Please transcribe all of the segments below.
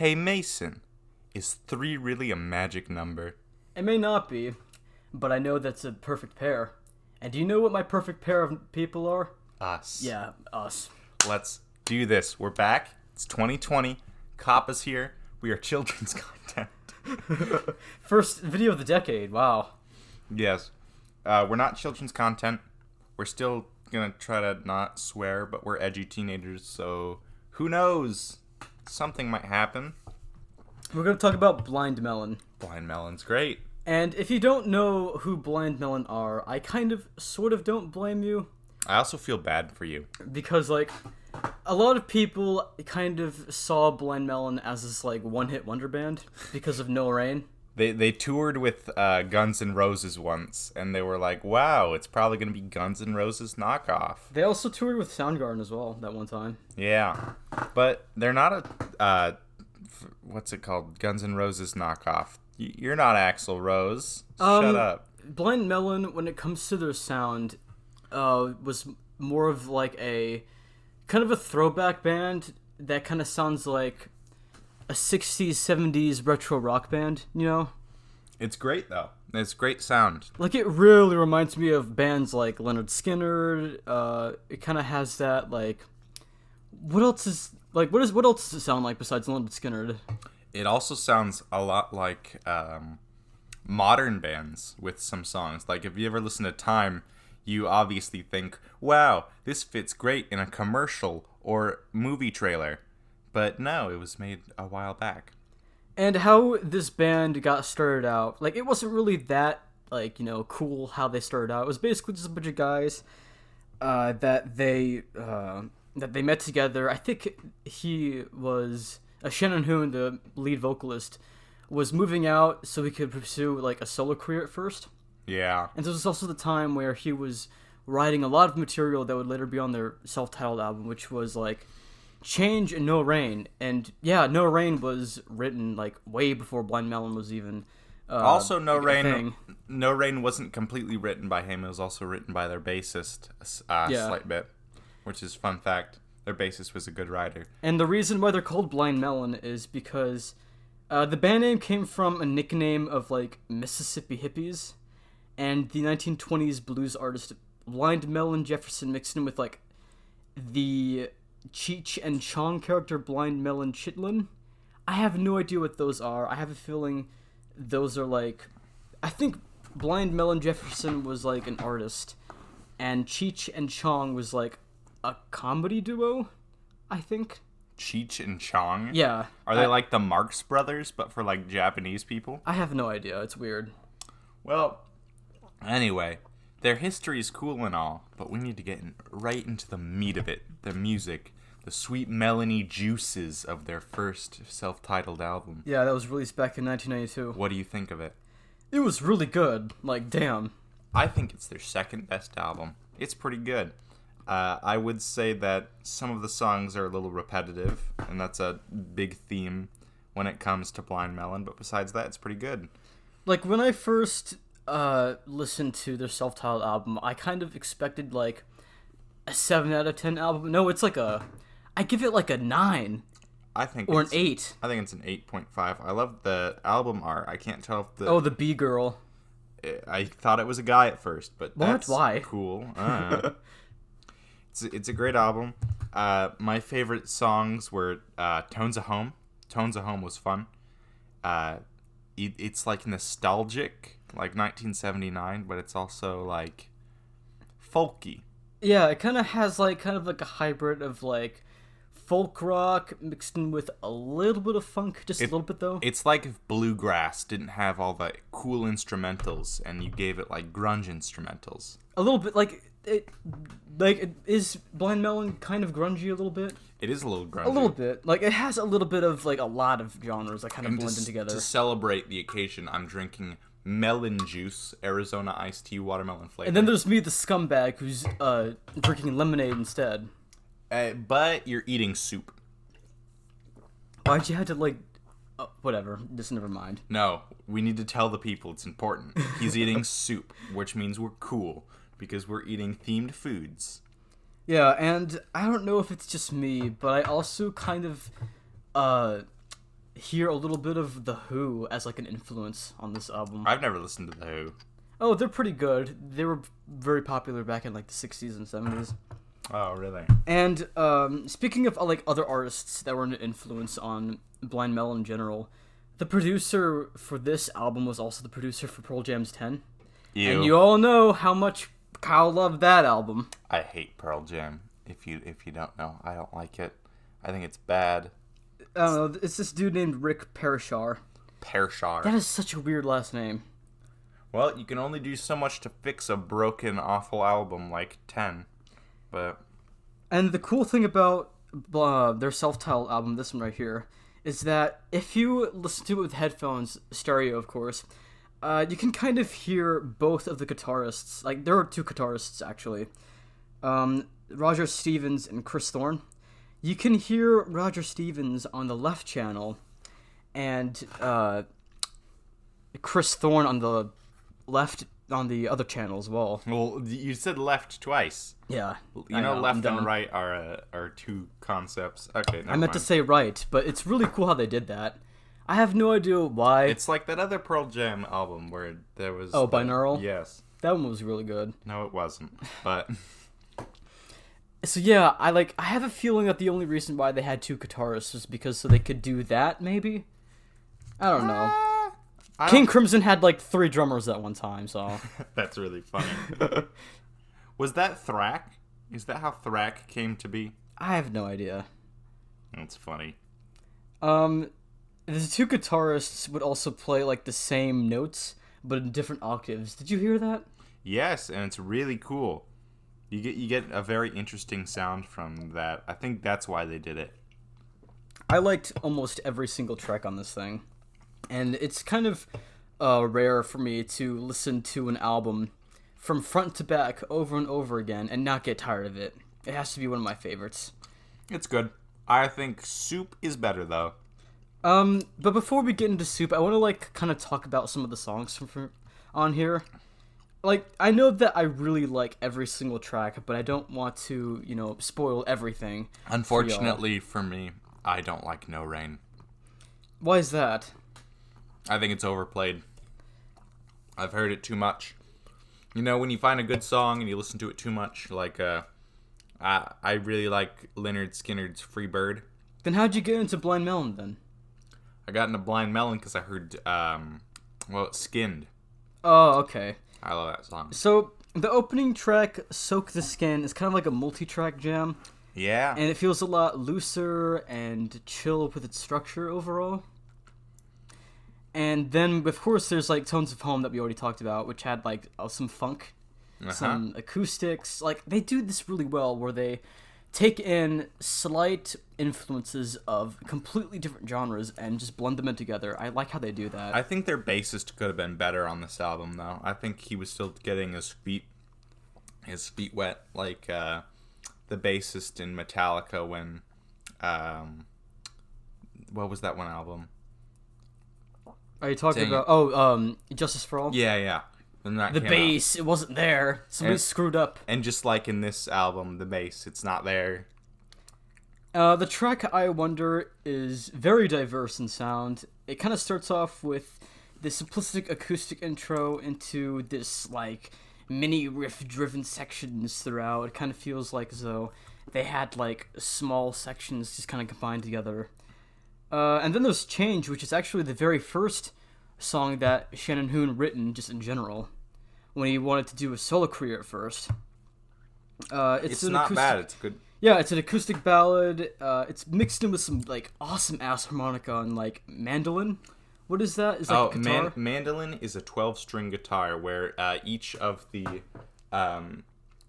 Hey Mason, is 3 really a magic number? It may not be, but I know that's a perfect pair. And do you know what my perfect pair of people are? Us. Yeah, us. Let's do this. We're back. It's 2020. Coppa's here. We are children's content. First video of the decade, wow. Yes. We're not children's content. We're still gonna try to not swear, but we're edgy teenagers, so who knows? Something might happen. We're going to talk about Blind Melon. Blind Melon's great. And if you don't know who Blind Melon are, I sort of don't blame you. I also feel bad for you. Because, a lot of people kind of saw Blind Melon as this, one-hit wonder band because of No Rain. They toured with Guns N' Roses once, and they were like, wow, it's probably going to be Guns N' Roses knockoff. They also toured with Soundgarden as well that one time. Yeah. But they're not a, what's it called? Guns N' Roses knockoff. You're not Axl Rose. Shut up. Blind Melon, when it comes to their sound, was more of a kind of a throwback band that kind of sounds like a 60s, 70s retro rock band, you know? It's great, though. It's great sound. It really reminds me of bands like Leonard Skinner. It kind of has that, what else does it sound like besides Leonard Skinner? It also sounds a lot like modern bands with some songs. Like, if you ever listen to Time, you obviously think, wow, this fits great in a commercial or movie trailer. But no, it was made a while back. And how this band got started out, it wasn't really that, cool how they started out. It was basically just a bunch of guys that they met together. I think he was... Shannon Hoon, the lead vocalist, was moving out so he could pursue, a solo career at first. Yeah. And this was also the time where he was writing a lot of material that would later be on their self-titled album, which was, Change and No Rain. And yeah, No Rain was written way before Blind Melon was even also No Rain thing. No Rain wasn't completely written by him. It was also written by their bassist slight bit, which is fun fact. Their bassist was a good writer. And the reason why they're called Blind Melon is because the band name came from a nickname of Mississippi hippies, and the 1920s blues artist Blind Melon Jefferson mixed in with the Cheech and Chong character Blind Melon Chitlin. I have no idea what those are. I have a feeling those are I think Blind Melon Jefferson was an artist, and Cheech and Chong was a comedy duo, I think. Cheech and Chong? Yeah. Are they the Marx Brothers, but for Japanese people? I have no idea. It's weird. Well, anyway, their history is cool and all, but we need to get right into the meat of it. The music, the sweet melony juices of their first self-titled album. Yeah, that was released back in 1992. What do you think of it? It was really good. Damn. I think it's their second best album. It's pretty good. I would say that some of the songs are a little repetitive, and that's a big theme when it comes to Blind Melon, but besides that, it's pretty good. When I first listened to their self-titled album, I kind of expected, a 7 out of 10 album. No, it's I give it, a 9. I think or an 8. I think it's an 8.5. I love the album art. I can't tell if the... Oh, the B-girl. I thought it was a guy at first, but that's Why? Cool. It's a great album. My favorite songs were Tones of Home. Tones of Home was fun. It's nostalgic, 1979, but it's also folky. Yeah, it kind of has a hybrid of folk rock mixed in with a little bit of funk, a little bit though. It's like if bluegrass didn't have all the cool instrumentals and you gave it grunge instrumentals. A little bit is Blind Melon kind of grungy a little bit? It is a little grungy. A little bit. It has a little bit of a lot of genres that kind of blend in together. To celebrate the occasion, I'm drinking melon juice, Arizona iced tea, watermelon flavor. And then there's me, the scumbag, who's drinking lemonade instead. But you're eating soup. Why'd you have to whatever, just never mind. No, we need to tell the people it's important. He's eating soup, which means we're cool, because we're eating themed foods. Yeah, and I don't know if it's just me, but I also kind of hear a little bit of The Who as like an influence on this album. I've never listened to The Who. Oh, they're pretty good. They were very popular back in like the 60s and 70s. Oh, really? And speaking of like other artists that were an influence on Blind Melon in general, the producer for this album was also the producer for Pearl Jam's 10. And you all know how much Kyle loved that album. I hate Pearl Jam. If you don't know, I don't like it. I think it's bad. I don't know. It's this dude named Rick Parashar. Parashar. That is such a weird last name. Well, you can only do so much to fix a broken, awful album like 10. But... And the cool thing about their self-titled album, this one right here, is that if you listen to it with headphones, stereo of course, you can kind of hear both of the guitarists. Like, there are two guitarists, actually. Roger Stevens and Chris Thorne. You can hear Roger Stevens on the left channel, and Chris Thorne on the left on the other channel as well. Well, you said left twice. Yeah. You know left and right are two concepts. Okay, I meant to say right, but it's really cool how they did that. I have no idea why. It's like that other Pearl Jam album where there was... Oh, binaural? Yes. That one was really good. No, it wasn't. But... So yeah, I have a feeling that the only reason why they had two guitarists was because so they could do that, maybe? I don't know. King Crimson had like 3 drummers at one time, so... That's really funny. Was that Thrack? Is that how Thrack came to be? I have no idea. That's funny. The two guitarists would also play like the same notes, but in different octaves. Did you hear that? Yes, and it's really cool. You get a very interesting sound from that. I think that's why they did it. I liked almost every single track on this thing. And it's kind of rare for me to listen to an album from front to back over and over again and not get tired of it. It has to be one of my favorites. It's good. I think Soup is better, though. But before we get into Soup, I want to, like, kind of talk about some of the songs from on here. Like, I know that I really like every single track, but I don't want to, spoil everything. Unfortunately for me, I don't like No Rain. Why is that? I think it's overplayed. I've heard it too much. When you find a good song and you listen to it too much, like, I really like Lynyrd Skynyrd's Free Bird. Then how'd you get into Blind Melon, then? I got into Blind Melon because I heard, Skinned. Oh, okay. I love that song. So, the opening track, Soak the Skin, is kind of like a multi-track jam. Yeah. And it feels a lot looser and chill with its structure overall. And then, of course, there's, like, Tones of Home that we already talked about, which had, like, some funk, some acoustics. Like, they do this really well, where they take in slight influences of completely different genres and just blend them in together. I like how they do that. I think their bassist could have been better on this album, though. I think he was still getting his feet wet, like the bassist in Metallica when, what was that one album? Are you talking about, Justice for All? Yeah. When that the bass, it wasn't there. Somebody screwed up. And just like in this album, the bass, it's not there. The track I Wonder is very diverse in sound. It kind of starts off with this simplistic acoustic intro into this, like, mini riff-driven sections throughout. It kind of feels like as though they had, like, small sections just kind of combined together. And then there's Change, which is actually the very first song that Shannon Hoon written, just in general, when he wanted to do a solo career at first. It's not bad, it's good. Yeah, it's an acoustic ballad. It's mixed in with some, like, awesome-ass harmonica and, like, mandolin. What is that? Is that a guitar? Mandolin is a 12-string guitar where each of the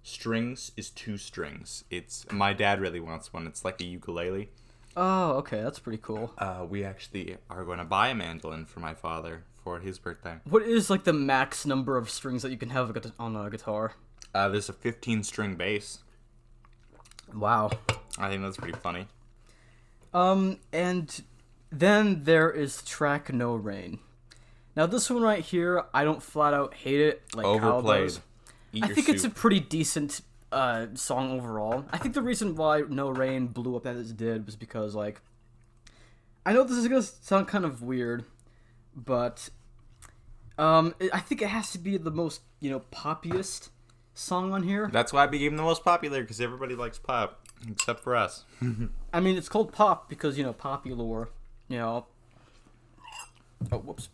strings is 2 strings. My dad really wants one. It's like a ukulele. Oh, okay, that's pretty cool. We actually are going to buy a mandolin for my father for his birthday. What is, like, the max number of strings that you can have on a guitar? There's a 15-string bass. Wow. I think that's pretty funny. And then there is track No Rain. Now, this one right here, I don't flat out hate it like Overplayed. I think it's a pretty decent song overall. I think the reason why No Rain blew up as it did was because, like, I know this is gonna sound kind of weird, but I think it has to be the most poppiest song on here. That's why it became the most popular, because everybody likes pop, except for us. I mean, it's called pop because popular. Oh, whoops.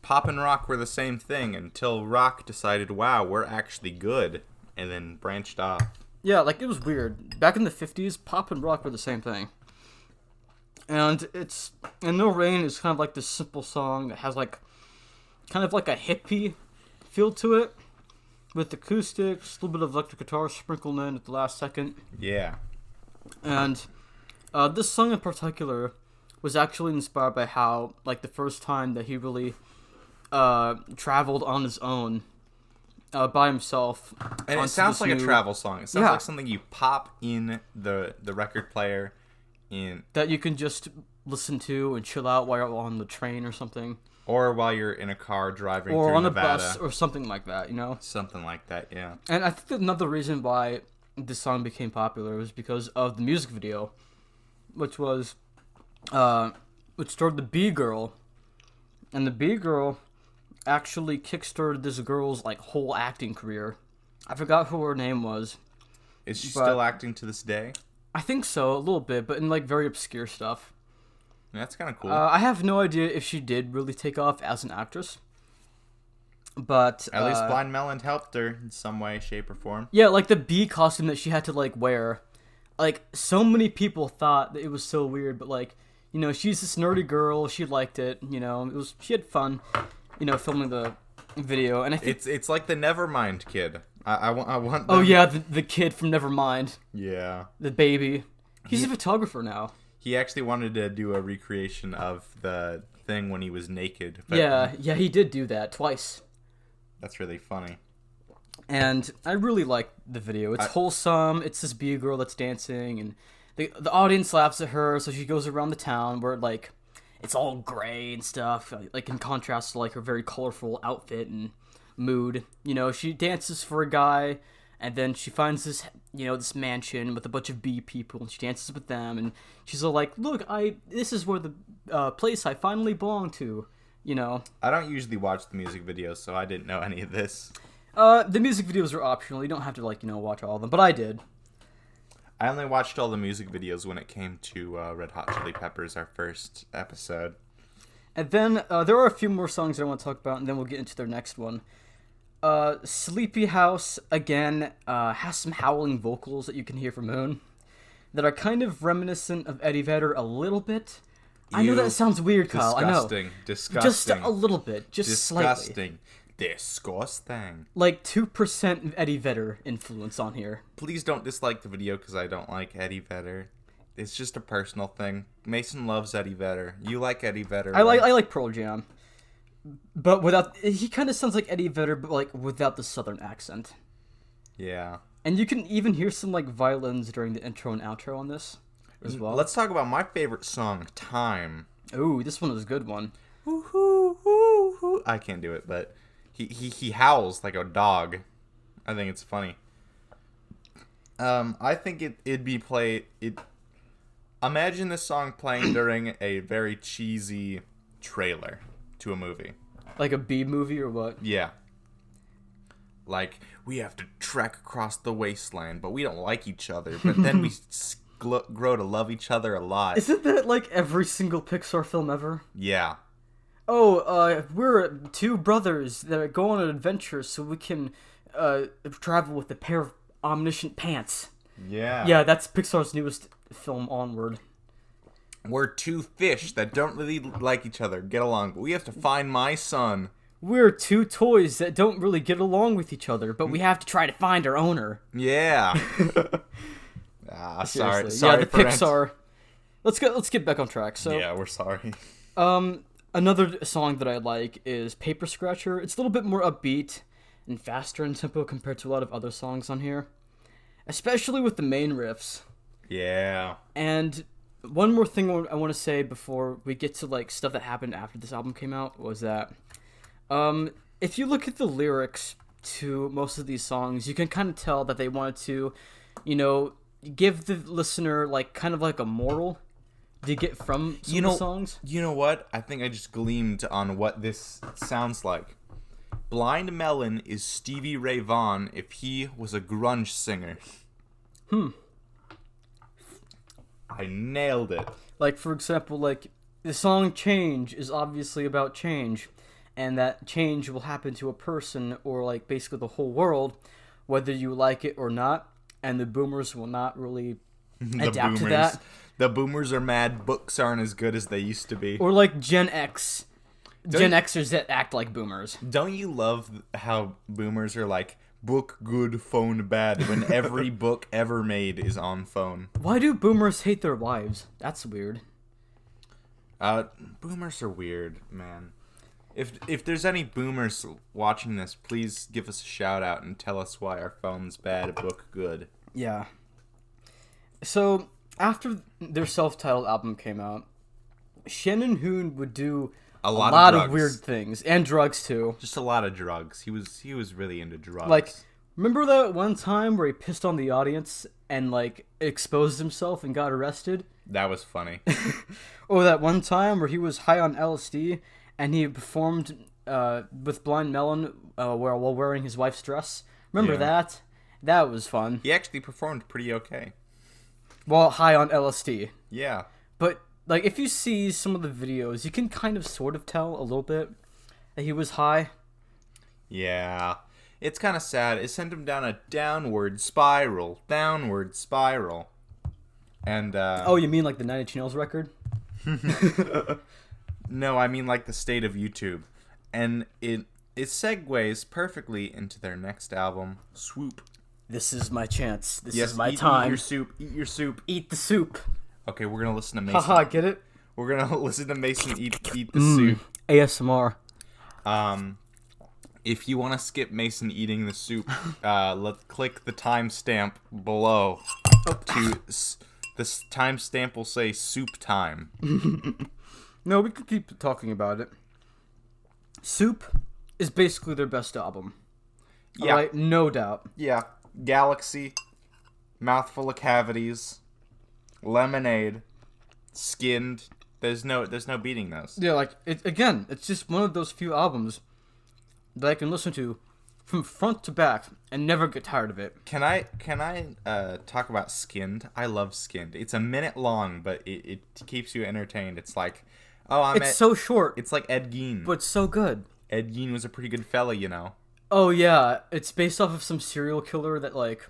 Pop and rock were the same thing until rock decided, wow, we're actually good, and then branched off. Yeah, like, it was weird. Back in the 50s, pop and rock were the same thing. And No Rain is kind of like this simple song that has, like, kind of like a hippie feel to it, with acoustics, a little bit of electric guitar sprinkled in at the last second. Yeah. And this song in particular was actually inspired by how, like, the first time that he really traveled on his own by himself. And it sounds like a travel song. It sounds like something you pop in the record player that you can just listen to and chill out while you're on the train or something. Or while you're in a car driving through Nevada. Or on a Nevada. bus or something like that, Something like that, yeah. And I think that another reason why this song became popular was because of the music video, which starred the B-girl. And the B-girl actually kickstarted this girl's, like, whole acting career. I forgot who her name was. Is she still acting to this day? I think so, a little bit, but in, like, very obscure stuff. That's kind of cool. I have no idea if she did really take off as an actress. But at least Blind Melon helped her in some way, shape, or form. Yeah, like the bee costume that she had to, like, wear. Like, so many people thought that it was so weird, but, like, she's this nerdy girl. She liked it. She had fun, filming the video. And I think it's like the Nevermind kid. I want. Oh yeah, the kid from Nevermind. Yeah. The baby. He's a photographer now. He actually wanted to do a recreation of the thing when he was naked. But Yeah, he did do that twice. That's really funny. And I really like the video. It's wholesome. It's this bee girl that's dancing, and the audience laughs at her, so she goes around the town where, like, it's all gray and stuff, like, in contrast to, like, her very colorful outfit and mood. She dances for a guy, and then she finds this, this mansion with a bunch of bee people, and she dances with them, and she's all like, look, this is where the place I finally belong to, I don't usually watch the music videos, so I didn't know any of this. The music videos are optional. You don't have to, like, watch all of them, but I did. I only watched all the music videos when it came to Red Hot Chili Peppers, our first episode. And then there are a few more songs that I want to talk about, and then we'll get into their next one. Sleepy House, again, has some howling vocals that you can hear from Moon that are kind of reminiscent of Eddie Vedder a little bit. I know that sounds weird, Kyle. I know. Disgusting. Just a little bit. Just slightly. Disgusting. Like 2% of Eddie Vedder influence on here. Please don't dislike the video because I don't like Eddie Vedder. It's just a personal thing. Mason loves Eddie Vedder. You like Eddie Vedder. I like Pearl Jam. But he kind of sounds like Eddie Vedder, but, like, without the southern accent. Yeah. And you can even hear some, like, violins during the intro and outro on this as well. Let's talk about my favorite song, Time. Ooh, this one is a good one. I can't do it, but he howls like a dog. I think it's funny. I think it'd be imagine this song playing during a very cheesy trailer to a movie. Like a B movie or what? Yeah. Like, we have to trek across the wasteland, but we don't like each other. But then we grow to love each other a lot. Isn't that like every single Pixar film ever? Yeah. Oh, we're two brothers that go on an adventure so we can travel with a pair of omniscient pants. Yeah. Yeah, that's Pixar's newest film, Onward. We're two fish that don't really like each other, get along, but we have to find my son. We're two toys that don't really get along with each other, but we have to try to find our owner. Yeah. Sorry. Yeah, the Pixar. Let's get back on track. So yeah, we're sorry. Another song that I like is Paper Scratcher. It's a little bit more upbeat and faster in tempo compared to a lot of other songs on here, especially with the main riffs. Yeah. And one more thing I want to say before we get to, like, stuff that happened after this album came out was that if you look at the lyrics to most of these songs, you can kind of tell that they wanted to, give the listener, like, kind of like a moral do you get from some of the songs? You know what? I think I just gleamed on what this sounds like. Blind Melon is Stevie Ray Vaughan if he was a grunge singer. I nailed it. Like, for example, like, the song Change is obviously about change, and that change will happen to a person, or, like, basically the whole world, whether you like it or not, and the boomers will not really adapt to that. The boomers are mad books aren't as good as they used to be. Or, like, Gen X. Gen Xers that act like boomers. Don't you love how boomers are like, book good, phone bad, when every book ever made is on phone? Why do boomers hate their wives? That's weird. Boomers are weird, man. If there's any boomers watching this, please give us a shout out and tell us why our phone's bad, book good. Yeah. So, after their self-titled album came out, Shannon Hoon would do a lot of weird things, and drugs too. Just a lot of drugs. He was really into drugs. Like, remember that one time where he pissed on the audience and like exposed himself and got arrested? That was funny. Or that one time where he was high on LSD and he performed with Blind Melon while wearing his wife's dress. Remember that? That was fun. He actually performed pretty okay. While high on LSD. Yeah. But like, if you see some of the videos, you can kind of sort of tell a little bit that he was high. Yeah. It's kind of sad. It sent him down a downward spiral. And, Oh, you mean like the Nine Inch Nails record? No, I mean like the state of YouTube. And it segues perfectly into their next album, Swoop. This is my chance. This is my time. Eat your soup. Eat your soup. Eat the soup. Okay, we're gonna listen to Mason. Haha, get it? We're gonna listen to Mason eat the soup. ASMR. If you want to skip Mason eating the soup, let's click the timestamp below. This timestamp will say soup time. No, we could keep talking about it. Soup is basically their best album. Yeah. Alright, no doubt. Yeah. Galaxy, Mouthful of Cavities, Lemonade, Skinned. There's no beating those. Yeah, like, it's just one of those few albums that I can listen to from front to back and never get tired of it. Can I talk about Skinned? I love Skinned. It's a minute long, but it keeps you entertained. It's like, it's so short. It's like Ed Gein. But so good. Ed Gein was a pretty good fella, you know. Oh, yeah. It's based off of some serial killer that, like,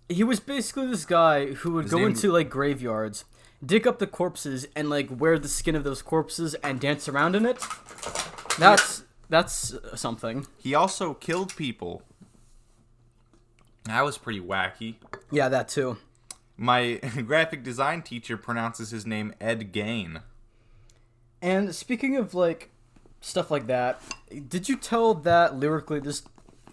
he was basically this guy who would go into, like, graveyards, dig up the corpses, and, like, wear the skin of those corpses and dance around in it. That's something. He also killed people. That was pretty wacky. Yeah, that too. My graphic design teacher pronounces his name Ed Gein. And speaking of, like, stuff like that, did you tell that lyrically this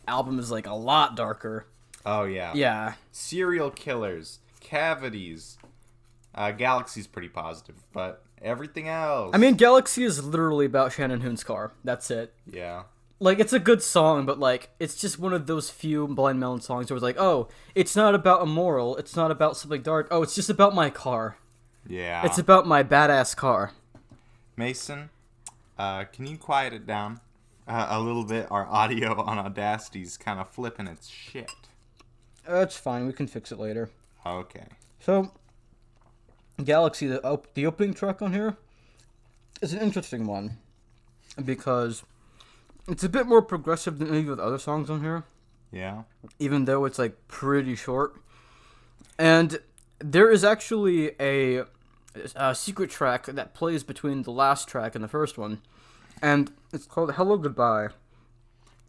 album is, like, a lot darker? Oh, yeah. Yeah. Serial killers, cavities. Galaxy's pretty positive, but everything else. I mean, Galaxy is literally about Shannon Hoon's car. That's it. Yeah. Like, it's a good song, but, like, it's just one of those few Blind Melon songs where it's like, oh, it's not about a moral, it's not about something dark, oh, it's just about my car. Yeah. It's about my badass car. Mason, can you quiet it down a little bit? Our audio on Audacity's kind of flipping its shit. That's fine, we can fix it later. Okay. So, Galaxy, the opening track on here, is an interesting one. Because it's a bit more progressive than any of the other songs on here. Yeah. Even though it's, like, pretty short. And there is actually a secret track that plays between the last track and the first one. And it's called Hello Goodbye.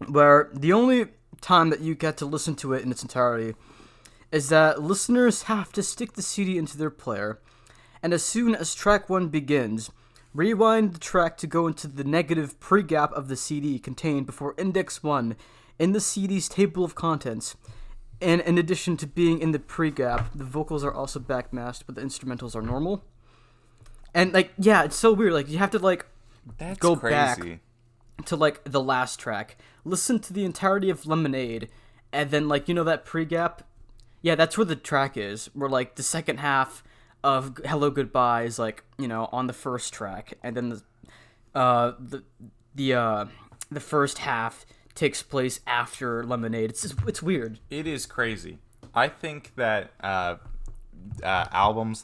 Where the only time that you get to listen to it in its entirety is that listeners have to stick the CD into their player. And as soon as track 1 begins, rewind the track to go into the negative pre-gap of the CD contained before index 1 in the CD's table of contents. And in addition to being in the pre-gap, the vocals are also backmasked, but the instrumentals are normal. And, like, yeah, it's so weird. Like, you have to, like, go back to, like, the last track. Listen to the entirety of Lemonade, and then, like, you know that pre-gap? Yeah, that's where the track is, where, like, the second half of Hello Goodbye is like, on the first track, and then the first half takes place after Lemonade. It's weird. It is crazy. I think that albums,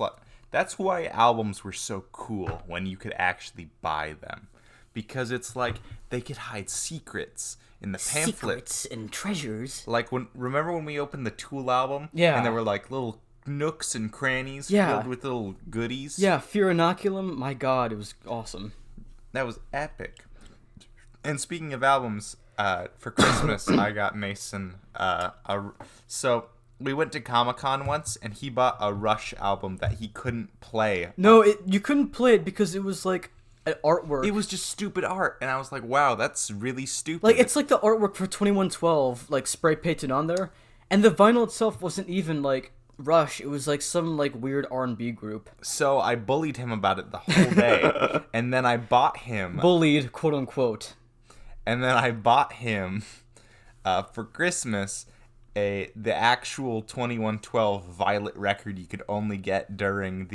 that's why albums were so cool when you could actually buy them, because it's like they could hide secrets in the pamphlets. Secrets and treasures. Like remember when we opened the Tool album? Yeah. And there were like little nooks and crannies Yeah. filled with little goodies. Yeah, Fear Inoculum. My God, it was awesome. That was epic. And speaking of albums, for Christmas I got Mason so we went to Comic-Con once and he bought a Rush album that he couldn't play. No, you couldn't play it because it was like an artwork. It was just stupid art, and I was like, wow, that's really stupid. Like, it's like the artwork for 2112, like, spray painted on there, and the vinyl itself wasn't even, like, Rush. It was, like, some, like, weird R&B group. So I bullied him about it the whole day, and then I bought him... Bullied, quote-unquote. And then I bought him, for Christmas, the actual 2112 Violet record you could only get during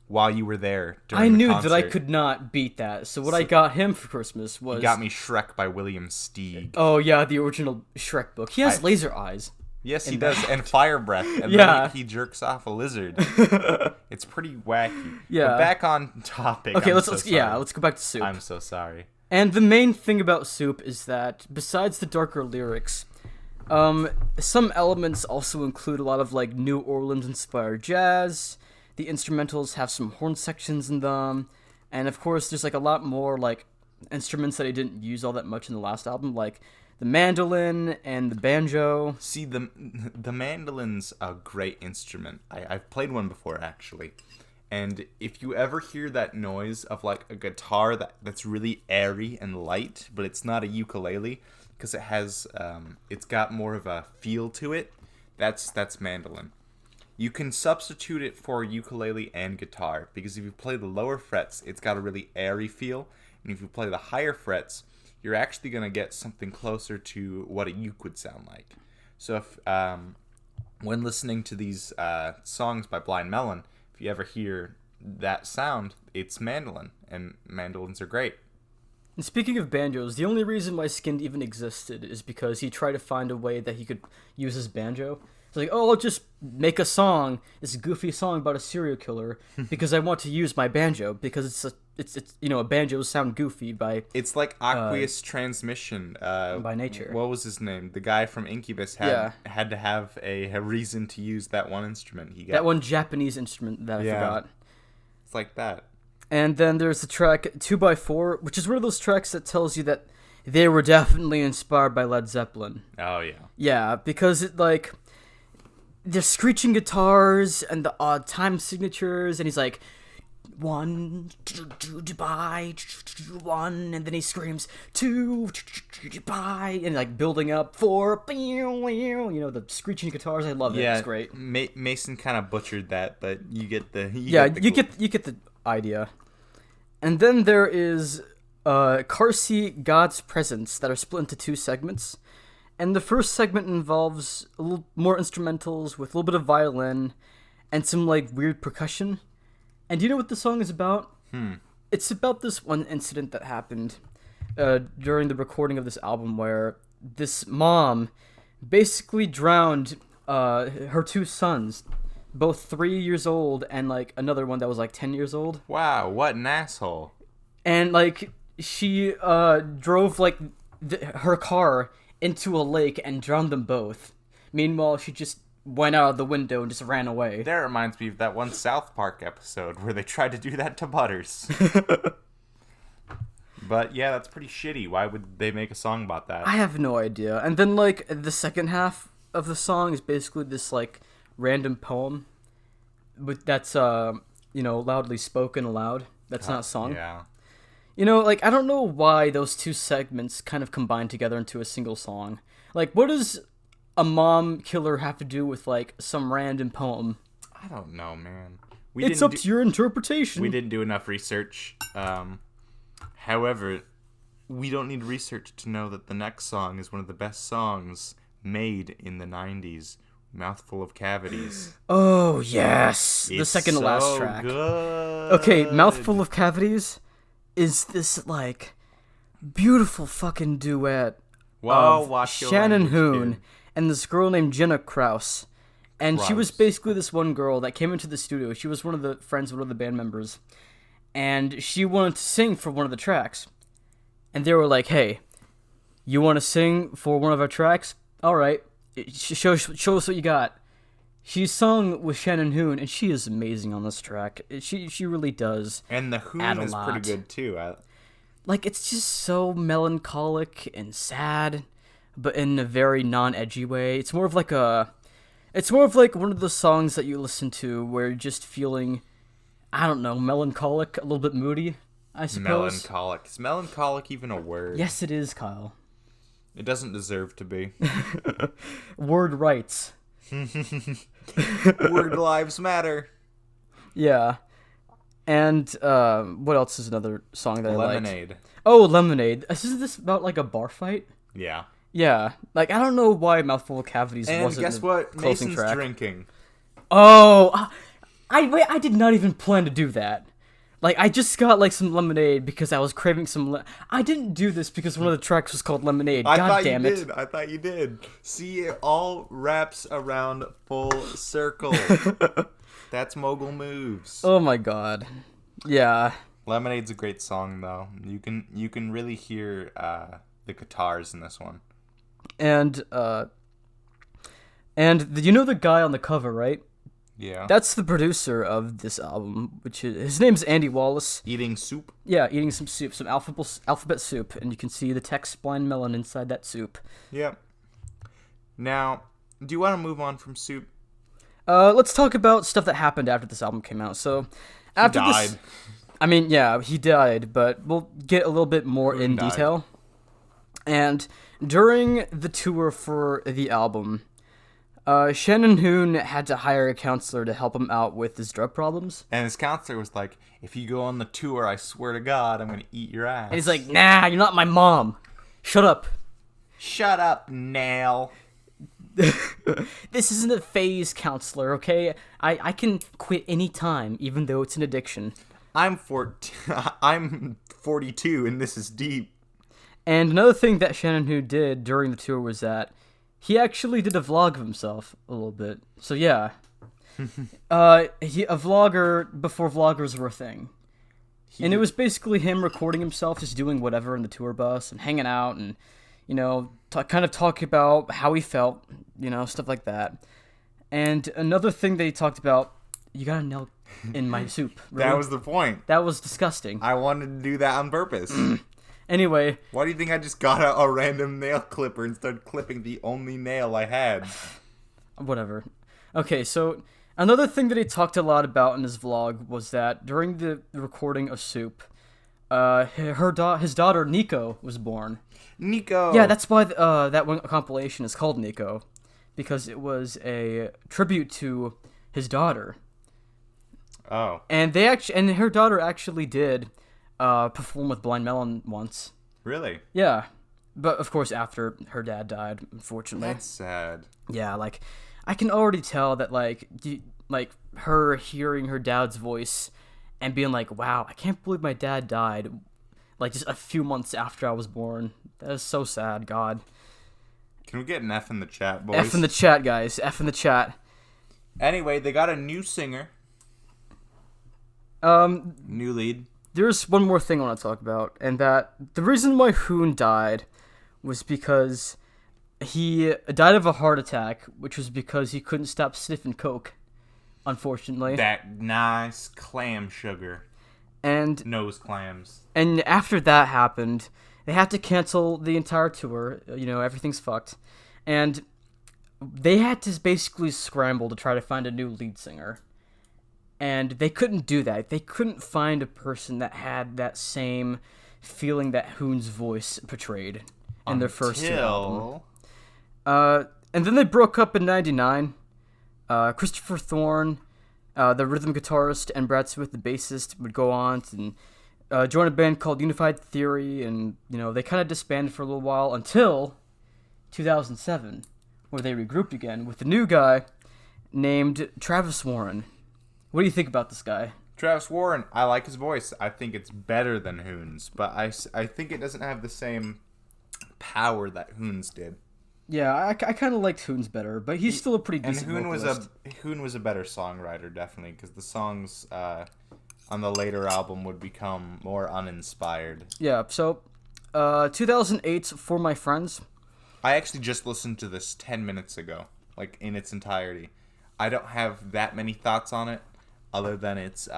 while you were there during I the knew concert. that I could not beat that, so what I got him for Christmas was... He got me Shrek by William Steig. Oh, yeah, the original Shrek book. He has laser eyes. Yes, he does, and fire breath, and Yeah. then he jerks off a lizard. It's pretty wacky. Yeah. But back on topic. Okay, let's let's go back to Soup. I'm so sorry. And the main thing about Soup is that, besides the darker lyrics, some elements also include a lot of, like, New Orleans-inspired jazz. The instrumentals have some horn sections in them. And, of course, there's, like, a lot more, like, instruments that I didn't use all that much in the last album, like the mandolin and the banjo. See, the mandolin's a great instrument. I've played one before, actually. And if you ever hear that noise of, like, a guitar that's really airy and light, but it's not a ukulele, because it has, it's got more of a feel to it, that's mandolin. You can substitute it for ukulele and guitar, because if you play the lower frets, it's got a really airy feel, and if you play the higher frets, you're actually going to get something closer to what a uke would sound like. So if, when listening to these songs by Blind Melon, if you ever hear that sound, it's mandolin, and mandolins are great. And speaking of banjos, the only reason why Skinned even existed is because he tried to find a way that he could use his banjo. It's like, oh, I'll just make a song, this goofy song about a serial killer, because I want to use my banjo, because it's a banjos sound goofy by... It's like aqueous transmission. By nature. What was his name? The guy from Incubus had to have a reason to use that one instrument he got. That one Japanese instrument that I forgot. It's like that. And then there's the track 2x4, which is one of those tracks that tells you that they were definitely inspired by Led Zeppelin. Oh, yeah. Yeah, because it, like... the screeching guitars and the odd time signatures, and he's like, 1, 2, bye, 1, and then he screams 2, bye, and like building up 4, the screeching guitars. I love it. It's great. Mason kind of butchered that, but you get the you get the idea. And then there is Car Seat God's Presence that are split into 2 segments. And the first segment involves a little more instrumentals with a little bit of violin and some, like, weird percussion. And do you know what the song is about? It's about this one incident that happened during the recording of this album where this mom basically drowned her 2 sons, both 3 years old and, like, another one that was, like, 10 years old. Wow, what an asshole. And, like, she drove, like, her car into a lake and drowned them both. Meanwhile, she just went out of the window and just ran away. That reminds me of that one South Park episode where they tried to do that to Butters. But yeah, that's pretty shitty. Why would they make a song about that? I have no idea. And then, like, the second half of the song is basically this, like, random poem that's, loudly spoken aloud. That's not a song. Yeah. Like, I don't know why those 2 segments kind of combine together into a single song. Like, what does a mom killer have to do with, like, some random poem? I don't know, man. It's up to your interpretation. We didn't do enough research. However, we don't need research to know that the next song is one of the best songs made in the 90s Mouthful of Cavities. Oh, yes. The It's second to last so track. Good. Okay, Mouthful of Cavities is this, like, beautiful fucking duet Whoa, of watch your Shannon language, Hoon kid. and this girl named Jenna Krause. And she was Krause. basically this one girl that came into the studio. She was one of the friends of one of the band members. And she wanted to sing for one of the tracks. And they were like, hey, you want to sing for one of our tracks? All right. Show us what you got. She sung with Shannon Hoon, and she is amazing on this track. She really does. And the add Hoon a is lot. pretty good too. Like, it's just so melancholic and sad, but in a very non-edgy way. It's more of like one of those songs that you listen to where you're just feeling, I don't know, melancholic, a little bit moody, I suppose. Melancholic. Is melancholic even a word? Yes, it is, Kyle. It doesn't deserve to be. Word rights. Word lives matter. Yeah. And what else is another song that I like? Lemonade. Oh, Lemonade. Isn't this about like a bar fight? Yeah. Yeah. Like, I don't know why Mouthful of Cavities And wasn't guess the what? closing Mason's track. drinking. Oh, I did not even plan to do that. Like, I just got, like, some lemonade because I was craving some I didn't do this because one of the tracks was called Lemonade. God damn it. I thought you did. See, it all wraps around full circle. That's mogul moves. Oh my god. Yeah. Lemonade's a great song, though. You can really hear the guitars in this one. And you know the guy on the cover, right? Yeah. That's the producer of this album, which is, his name's Andy Wallace. Eating soup. Yeah, eating some soup, some alphabet soup, and you can see the text Blind Melon inside that soup. Yep. Now, do you want to move on from soup? Let's talk about stuff that happened after this album came out. So, after He died. this, I mean, yeah, he died, but we'll get a little bit more in died? detail. And during the tour for the album, Shannon Hoon had to hire a counselor to help him out with his drug problems. And his counselor was like, if you go on the tour, I swear to God, I'm going to eat your ass. And he's like, nah, you're not my mom. Shut up. Shut up, Nail. This isn't a phase, counselor, okay? I can quit any time, even though it's an addiction. I'm 42, and this is deep. And another thing that Shannon Hoon did during the tour was that he actually did a vlog of himself a little bit. So yeah, a vlogger before vloggers were a thing, and it was basically him recording himself just doing whatever in the tour bus and hanging out and, you know, kind of talking about how he felt, you know, stuff like that. And another thing they talked about, you got a nail in my soup. Really? That was the point. That was disgusting. I wanted to do that on purpose. Anyway, Why do you think I just got a random nail clipper and started clipping the only nail I had? whatever. Okay, so another thing that he talked a lot about in his vlog was that during the recording of Soup, his daughter Nico was born. Nico! Yeah, that's why that one compilation is called Nico, because it was a tribute to his daughter. Oh. And her daughter actually did perform with Blind Melon once. Really? Yeah, but of course after her dad died, unfortunately. That's sad. Yeah, like, I can already tell that, like, her hearing her dad's voice and being like, wow, I can't believe my dad died, like, just a few months after I was born. That is so sad, God. Can we get an F in the chat, boys? F in the chat, guys. F in the chat. Anyway, they got a new singer. New lead. There's one more thing I want to talk about, and that the reason why Hoon died was because he died of a heart attack, which was because he couldn't stop sniffing coke, unfortunately. That nice clam sugar. And Nose clams. And after that happened, they had to cancel the entire tour. You know, everything's fucked. And they had to basically scramble to try to find a new lead singer. And they couldn't do that. They couldn't find a person that had that same feeling that Hoon's voice portrayed in their first album. And then they broke up in 99. Christopher Thorne, the rhythm guitarist, and Brad Smith, the bassist, would go on and join a band called Unified Theory, and, you know, they kind of disbanded for a little while until 2007, where they regrouped again with a new guy named Travis Warren. What do you think about this guy? Travis Warren, I like his voice. I think it's better than Hoon's, but I think it doesn't have the same power that Hoon's did. Yeah, I kind of liked Hoon's better, but he's still a pretty decent vocalist. Hoon was a better songwriter, definitely, because the songs on the later album would become more uninspired. Yeah, so 2008's For My Friends. I actually just listened to this 10 minutes ago, like in its entirety. I don't have that many thoughts on it, other than it's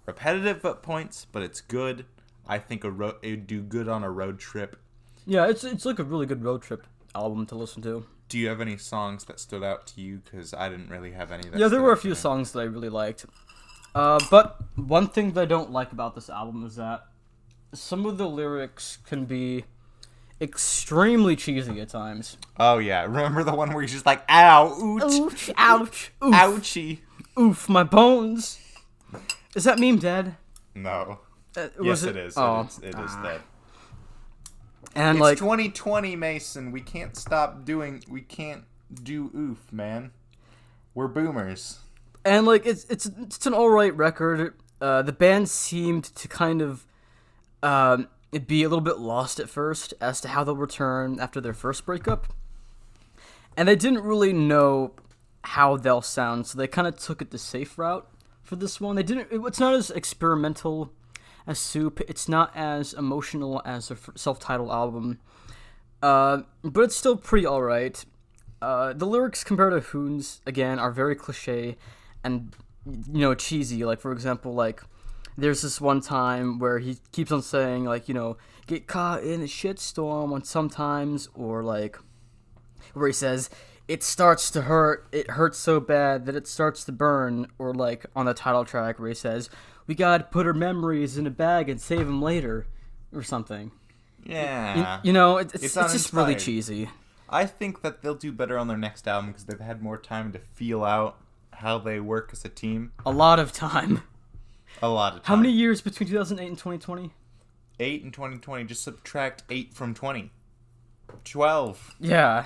repetitive at points, but it's good. I think it would do good on a road trip. Yeah, it's like a really good road trip album to listen to. Do you have any songs that stood out to you? Because I didn't really have any. Yeah, there were a few songs that I really liked. But one thing that I don't like about this album is that some of the lyrics can be extremely cheesy at times. Oh, yeah. Remember the one where he's just like, ow, ouch, Ouch, ouch, oof, ouchie. oof, my bones. Is that meme dead? No. Yes, it is. Oh. It is dead. And It's 2020, Mason. We can't do oof, man. We're boomers. And it's an alright record. The band seemed to kind of be a little bit lost at first as to how they'll return after their first breakup. And they didn't really know how they'll sound, so they kind of took it the safe route for this one. It's not as experimental as Soup. It's not as emotional as their self-titled album. But it's still pretty alright. The lyrics compared to Hoon's, again, are very cliche and, cheesy. Like, for example, there's this one time where he keeps on saying, get caught in a shitstorm on sometimes, or, where he says, it starts to hurt, it hurts so bad that it starts to burn, or, on the title track where he says, we gotta put our memories in a bag and save them later, or something. Yeah. It's just really cheesy. I think that they'll do better on their next album because they've had more time to feel out how they work as a team. A lot of time. A lot of time. How many years between 2008 and 2020? 8 and 2020. Just subtract 8 from 20. 12. Yeah.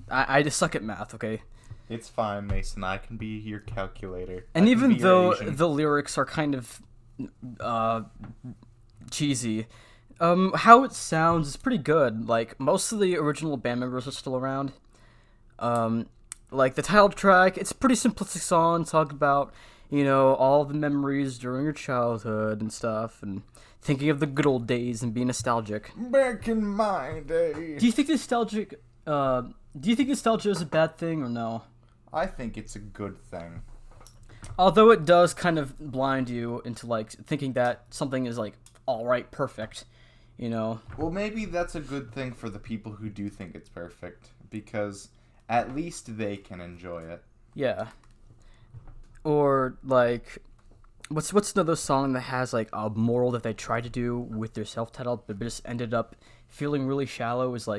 I just suck at math, okay? It's fine, Mason. I can be your calculator. And even though the lyrics are kind of cheesy, how it sounds is pretty good. Most of the original band members are still around. The title track, it's a pretty simplistic song, talking about, all the memories during your childhood and stuff, and thinking of the good old days and being nostalgic. Back in my day. Do you think nostalgia is a bad thing or no? I think it's a good thing. Although it does kind of blind you into thinking that something is alright, perfect, Well, maybe that's a good thing for the people who do think it's perfect, because at least they can enjoy it. Yeah. Or what's another song that has a moral that they tried to do with their self-titled but just ended up feeling really shallow is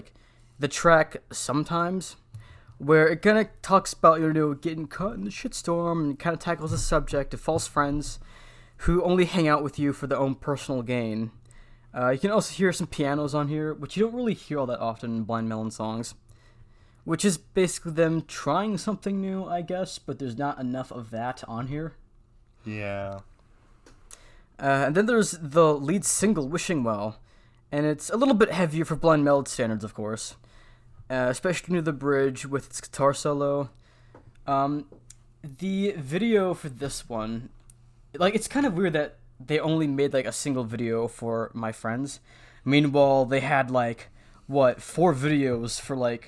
the track Sometimes, where it kind of talks about, getting caught in the shitstorm and kind of tackles the subject of false friends who only hang out with you for their own personal gain. You can also hear some pianos on here, which you don't really hear all that often in Blind Melon songs, which is basically them trying something new, I guess, but there's not enough of that on here. Yeah. And then there's the lead single, Wishing Well, and it's a little bit heavier for Blind Melon standards, of course. Especially near the bridge with its guitar solo. The video for this one, it's kind of weird that they only made a single video for My Friends. Meanwhile, they had 4 videos for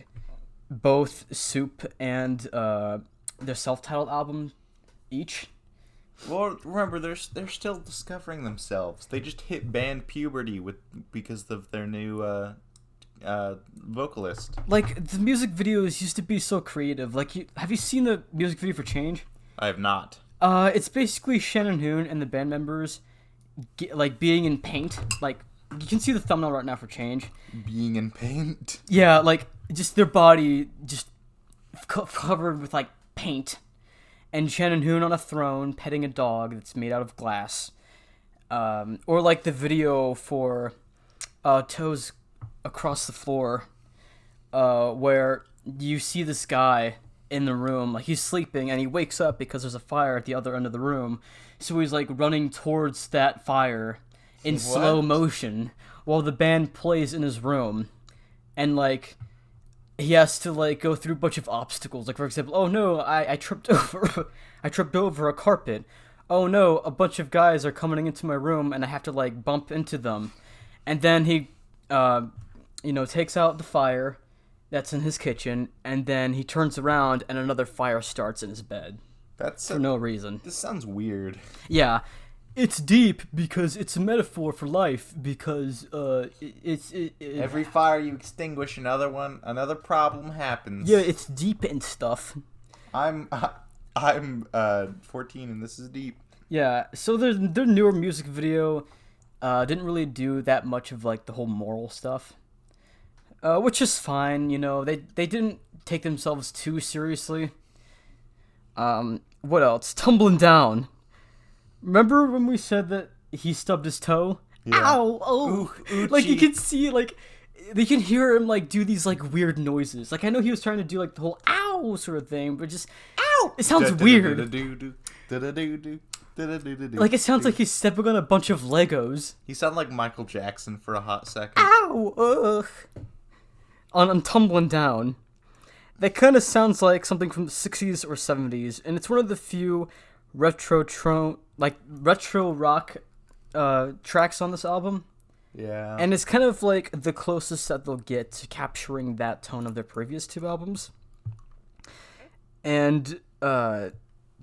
both Soup and their self-titled album each. Well, remember, they're still discovering themselves. They just hit band puberty because of their new vocalist. The music videos used to be so creative. Have you seen the music video for Change? I have not. It's basically Shannon Hoon and the band members being in paint. You can see the thumbnail right now for Change. Being in paint? Yeah, just their body just covered with paint. And Shannon Hoon on a throne petting a dog that's made out of glass. Or the video for Toes Across the Floor, where you see this guy in the room, like he's sleeping, and he wakes up because there's a fire at the other end of the room. So he's like running towards that fire in slow motion while the band plays in his room, and like he has to like go through a bunch of obstacles. Like for example, oh no, I tripped over I tripped over a carpet. Oh no, a bunch of guys are coming into my room and I have to like bump into them. And then he takes out the fire that's in his kitchen, and then he turns around and another fire starts in his bed. That's for no reason. This sounds weird. Yeah. It's deep because it's a metaphor for life, because every fire you extinguish, another problem happens. Yeah, it's deep and stuff. I'm 14 and this is deep. Yeah, so their newer music video didn't really do that much of like the whole moral stuff, which is fine. They didn't take themselves too seriously. What else? Tumbling Down. Remember when we said that he stubbed his toe? Yeah. Ow! Oh! Ooh, like you can see, like they can hear him like do these like weird noises. Like I know he was trying to do like the whole "ow" sort of thing, but just "ow." It sounds weird. Like it sounds like he's stepping on a bunch of Legos. He sounded like Michael Jackson for a hot second. Ow! Ugh. On Tumbling Down. That kind of sounds like something from the 60s or 70s, and it's one of the few retro rock tracks on this album. Yeah. And it's kind of like the closest that they'll get to capturing that tone of their previous two albums. And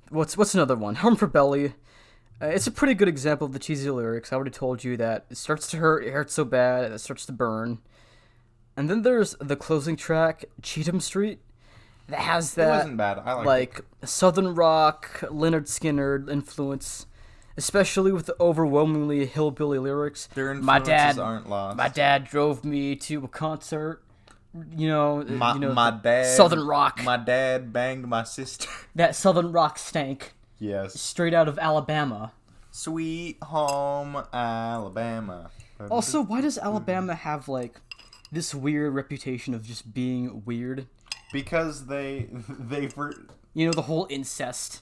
what's another one? Home for Belly. It's a pretty good example of the cheesy lyrics. I already told you that it starts to hurt, it hurts so bad, it starts to burn. And then there's the closing track, Cheatham Street, that has that it wasn't bad. I liked it. Southern rock, Leonard Skinner influence, especially with the overwhelmingly hillbilly lyrics. Their influences aren't lost. My dad drove me to a concert. My dad. Southern rock. My dad banged my sister. That Southern rock stank. Yes. Straight out of Alabama. Sweet home Alabama. Also, why does Alabama have like this weird reputation of just being weird? Because they the whole incest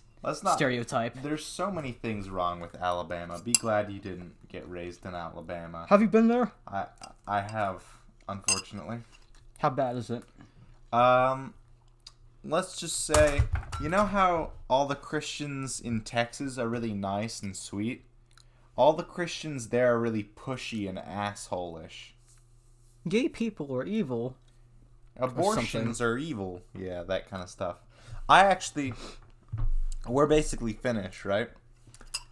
stereotype. There's so many things wrong with Alabama. Be glad you didn't get raised in Alabama. Have you been there? I have, unfortunately. How bad is it? Let's just say, you know how all the Christians in Texas are really nice and sweet? All the Christians there are really pushy and asshole-ish. Gay people are evil. Abortions are evil. Yeah, that kind of stuff. We're basically finished, right?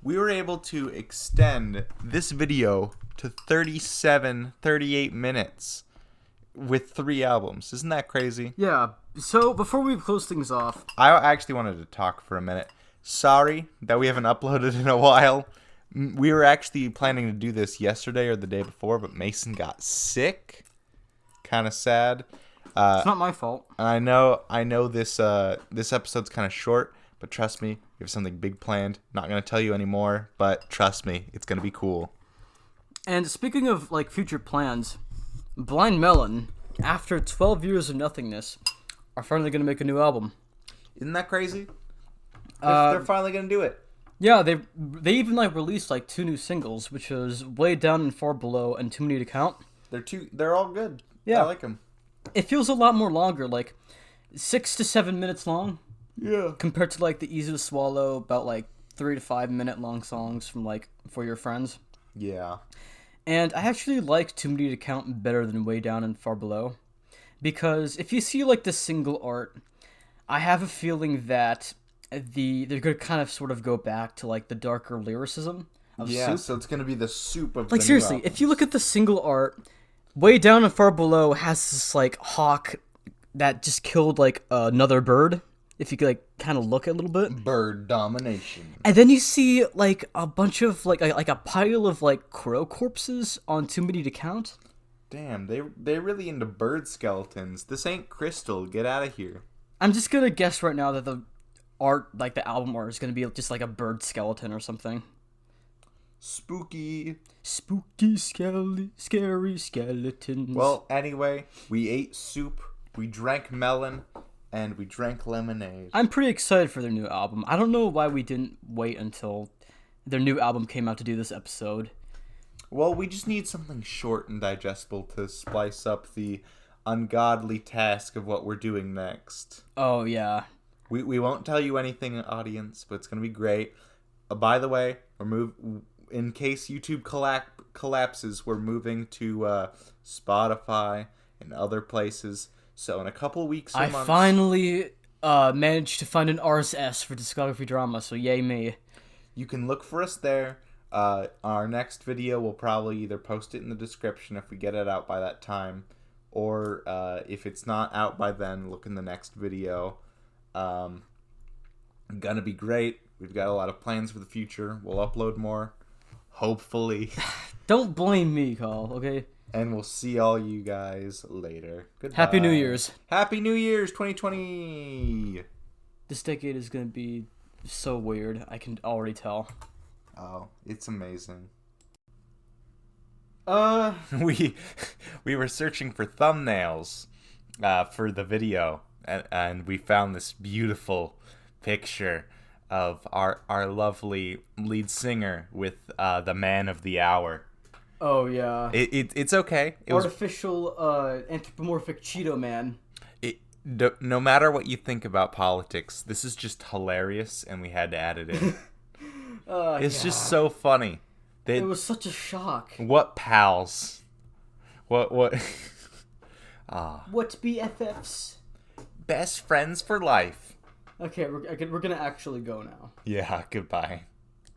We were able to extend this video to 38 minutes with 3 albums. Isn't that crazy? Yeah. So, before we close things off, I actually wanted to talk for a minute. Sorry that we haven't uploaded in a while. We were actually planning to do this yesterday or the day before, but Mason got sick. Kind of sad. It's not my fault. I know this episode's kind of short, but trust me, we have something big planned. Not going to tell you anymore, but trust me, it's going to be cool. And speaking of like future plans, Blind Melon, after 12 years of nothingness, are finally going to make a new album. Isn't that crazy? They're finally going to do it. Yeah, they even like released like 2 new singles, which was Way Down and Far Below and Too Many to Count. They're all good. Yeah. I like them. It feels a lot more longer, like 6 to 7 minutes long. Yeah. Compared to like the Easy to Swallow, about like 3 to 5 minute long songs from like For Your Friends. Yeah. And I actually like Too Many to Count better than Way Down and Far Below. Because if you see like the single art, I have a feeling that they're going to kind of sort of go back to like the darker lyricism of Soup. So it's going to be the Soup of like the seriously, new album. If you look at the single art, Way Down and Far Below has this like hawk that just killed like another bird. If you could like kind of look a little bit. Bird domination. And then you see like a bunch of like a pile of like crow corpses on Too Many to Count. Damn, they're really into bird skeletons. This ain't Crystal. Get out of here. I'm just gonna guess right now that the art, like the album art, is gonna be just like a bird skeleton or something. Spooky, scary skeleton. Well, anyway, we ate soup We drank melon, and we drank lemonade. I'm pretty excited for their new album. I don't know why we didn't wait until their new album came out to do this episode. Well, we just need something short and digestible to splice up the ungodly task of what we're doing next. Oh, yeah. We won't tell you anything, audience, but it's going to be great. By the way, in case YouTube collapses, we're moving to Spotify and other places. So in a couple weeks or months... I finally managed to find an RSS for Discography Drama, so yay me. You can look for us there. Our next video, we'll probably either post it in the description if we get it out by that time, or if it's not out by then, look in the next video. Gonna be great. We've got a lot of plans for the future. We'll upload more, hopefully. Don't blame me, Carl, okay? And we'll see all you guys later. Goodbye. Happy New Year's. Happy New Year's 2020. This decade is gonna be so weird. I can already tell. Oh, it's amazing. We we were searching for thumbnails for the video, and we found this beautiful picture of our lovely lead singer with the man of the hour. Oh yeah. It's okay. Artificial anthropomorphic Cheeto Man. No matter what you think about politics, this is just hilarious, and we had to add it in. It's just so funny. It was such a shock. What pals? What? What BFFs? Best friends for life. Okay, we're gonna actually go now. Yeah, goodbye.